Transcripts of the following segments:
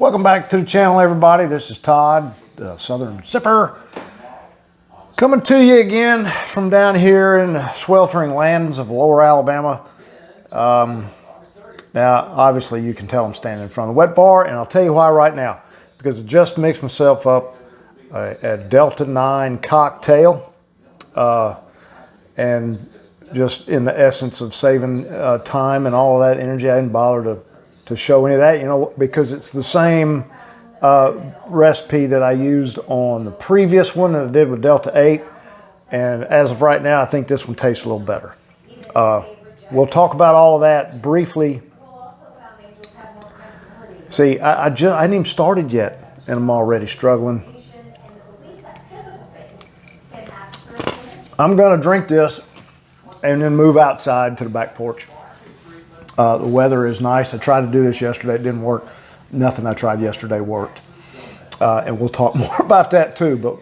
Welcome back to the channel, everybody. This is Todd, the Southern Sipper, coming to you again from down here in the sweltering lands of Lower Alabama. Now, obviously, you can tell I'm standing in front of the wet bar, and I'll tell you why right now. Because I just mixed myself up a Delta 9 cocktail, and just in the essence of saving time and all of that energy, I didn't bother to show any of that, you know, because it's the same recipe that I used on the previous one that I did with Delta 8. And as of right now, I think this one tastes a little better. We'll talk about all of that briefly. See, I hadn't even started yet, and I'm already struggling. I'm going to drink this and then move outside to the back porch. The weather is nice. I tried to do this yesterday. It didn't work. Nothing I tried yesterday worked. And we'll talk more about that too. But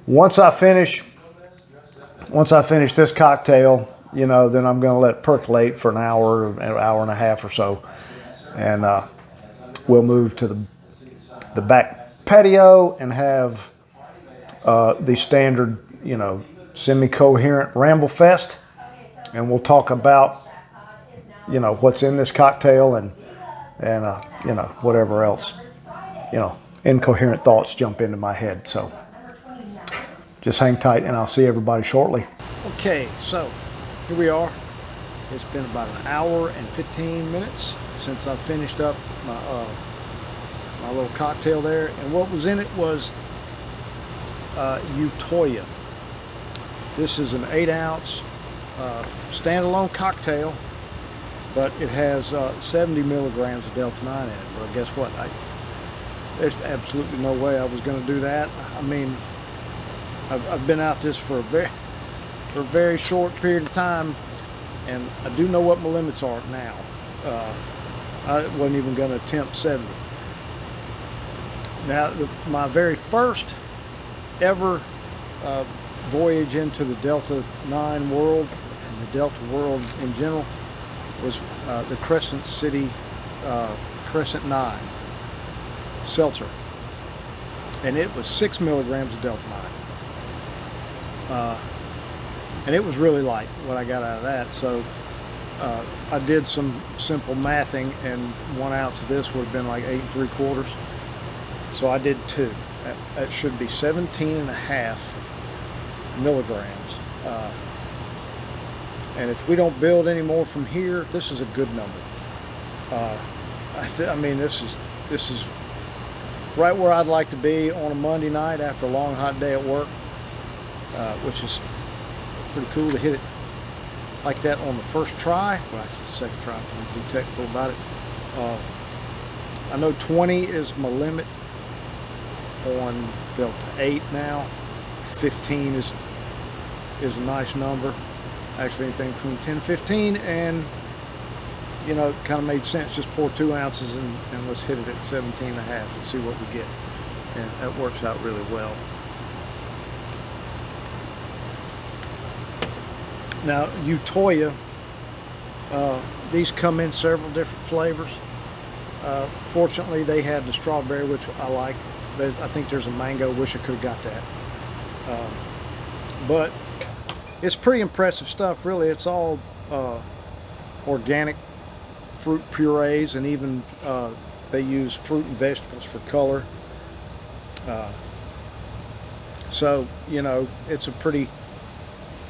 once I finish this cocktail, you know, then I'm going to let it percolate for an hour and a half or so. And we'll move to the back patio and have the standard, you know, semi-coherent ramble fest. And we'll talk about, you know, what's in this cocktail and you know, whatever else, you know, incoherent thoughts jump into my head. So just hang tight and I'll see everybody shortly. Okay, so here we are. It's been about an hour and 15 minutes since I finished up my little cocktail there. And what was in it was Utoya. This is an 8-ounce standalone cocktail, but it has 70 milligrams of Delta 9 in it. Well, guess what? There's absolutely no way I was going to do that. I mean, I've been out this for a very short period of time, and I do know what my limits are now. I wasn't even going to attempt 70. Now, my very first ever voyage into the Delta 9 world and the Delta world in general was the Crescent City Crescent 9 seltzer, and it was 6 milligrams of Delta 9, and it was really light what I got out of that. So I did some simple mathing, and 1 ounce of this would have been like 8 3/4. So I did 2. That should be 17.5 milligrams. And if we don't build any more from here, this is a good number. I mean, this is right where I'd like to be on a Monday night after a long, hot day at work, which is pretty cool to hit it like that on the first try. Well, actually, the second try, I'm be technical about it. I know 20 is my limit on Delta 8 now. 15 is a nice number. Actually, anything between 10 and 15, and you know, it kind of made sense. Just pour 2 ounces and let's hit it at 17.5 and see what we get. And that works out really well. Now, Utoya, these come in several different flavors. Fortunately, they had the strawberry, which I like. I think there's a mango. Wish I could have got that. But it's pretty impressive stuff, really. It's all organic fruit purees, and even they use fruit and vegetables for color. So, you know, it's a pretty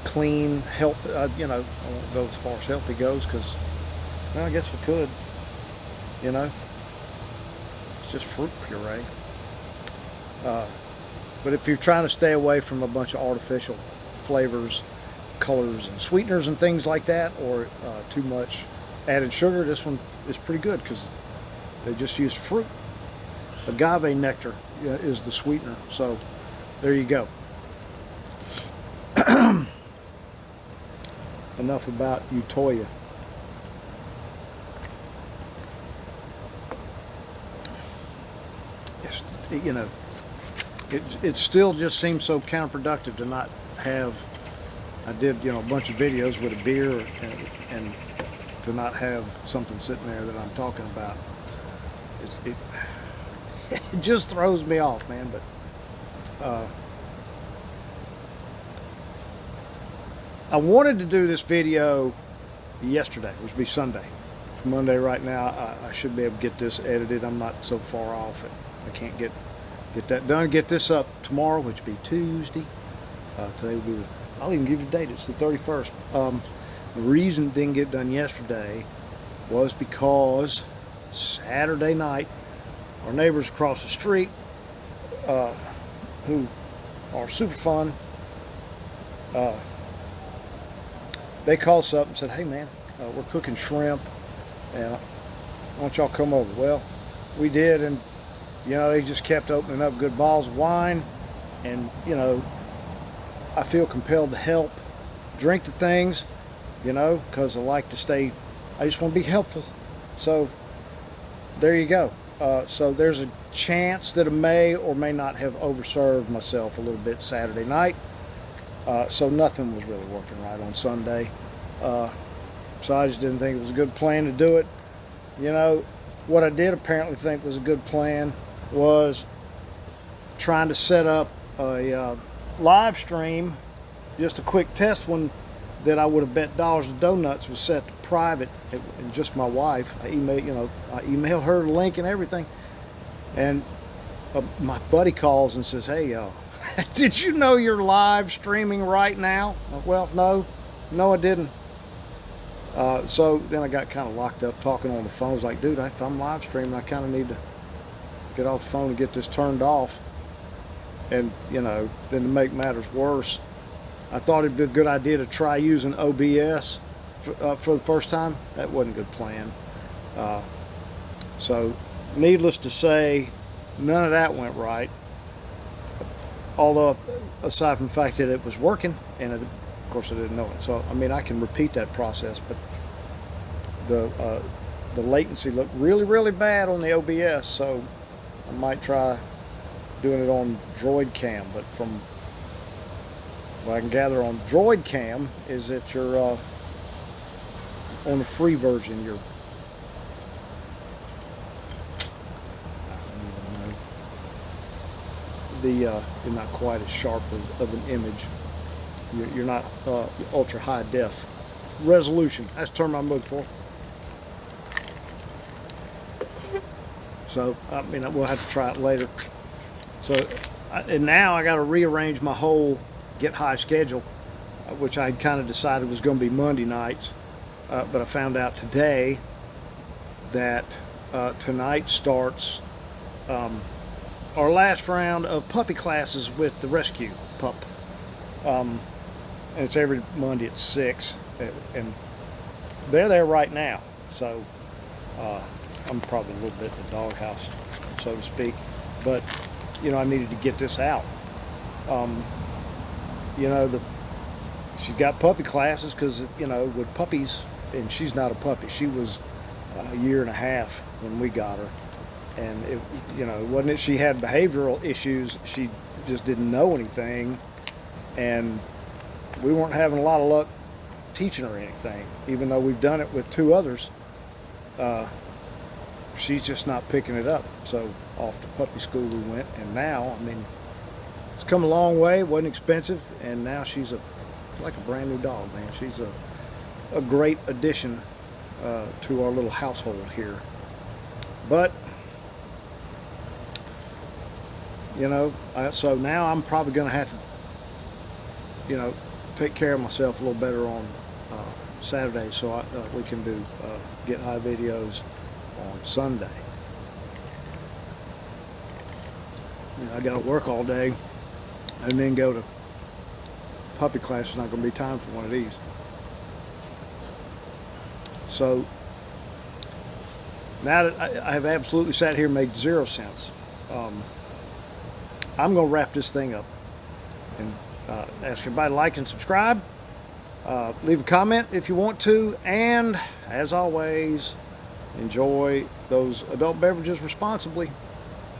clean, healthy, you know, I won't go as far as healthy goes because, well, I guess I could, you know. It's just fruit puree. But if you're trying to stay away from a bunch of artificial flavors, colors, and sweeteners and things like that, or too much added sugar, this one is pretty good because they just use fruit. Agave nectar is the sweetener, so there you go. Enough about Utoya. It's, you know, it still just seems so counterproductive to not have. I did, you know, a bunch of videos with a beer and to not have something sitting there that I'm talking about. it just throws me off, man. But I wanted to do this video yesterday, which would be Sunday. It's Monday right now. I should be able to get this edited. I'm not so far off. I can't get that done. Get this up tomorrow, which would be Tuesday. Today will be, I'll even give you the date. It's the 31st. The reason it didn't get done yesterday was because Saturday night, our neighbors across the street, who are super fun, they called us up and said, "Hey man, we're cooking shrimp, and I want y'all to come over." Well, we did, and you know, they just kept opening up good bottles of wine, and you know, I feel compelled to help drink the things, you know, because I like to stay, I just want to be helpful. So there you go. So there's a chance that I may or may not have overserved myself a little bit Saturday night. So nothing was really working right on Sunday. So I just didn't think it was a good plan to do it. You know, what I did apparently think was a good plan was trying to set up a live stream, just a quick test one that I would have bet dollars to donuts was set to private, and just my wife. I emailed her the link and everything, and my buddy calls and says, "Hey, did you know you're live streaming right now?" Well, no, I didn't. So then I got kind of locked up talking on the phone. I was like, dude, if I'm live streaming, I kind of need to get off the phone and get this turned off. And, you know, then to make matters worse, I thought it'd be a good idea to try using OBS for the first time. That wasn't a good plan. So needless to say, none of that went right. Although, aside from the fact that it was working, and of course I didn't know it. So, I mean, I can repeat that process, but the latency looked really, really bad on the OBS, so I might try doing it on Droid Cam. But from what I can gather on Droid Cam is that you're on the free version, you're you're not quite as sharp of an image. You're not ultra high def resolution. That's the term I'm looking for. So I mean, we'll have to try it later. So and now I got to rearrange my whole Get High schedule, which I kind of decided was going to be Monday nights, but I found out today that tonight starts our last round of puppy classes with the rescue pup. And it's every Monday at 6, and they're there right now. So I'm probably a little bit in the doghouse, so to speak. But you know, I needed to get this out. You know, she got puppy classes because, you know, with puppies, and she's not a puppy. She was a year and a half when we got her. And, it, you know, it wasn't that she had behavioral issues. She just didn't know anything. And we weren't having a lot of luck teaching her anything. Even though we've done it with 2 others, she's just not picking it up. So off to puppy school we went. And now, I mean, it's come a long way. It wasn't expensive. And now she's like a brand new dog, man. She's a great addition to our little household here. But you know, so now I'm probably going to have to, you know, take care of myself a little better on Saturday, so we can do Get High videos on Sunday. You know, I got to work all day and then go to puppy class. There's not going to be time for one of these. So now that I have absolutely sat here and made 0 cents, I'm going to wrap this thing up and ask everybody to like and subscribe. Leave a comment if you want to. And as always, enjoy those adult beverages responsibly.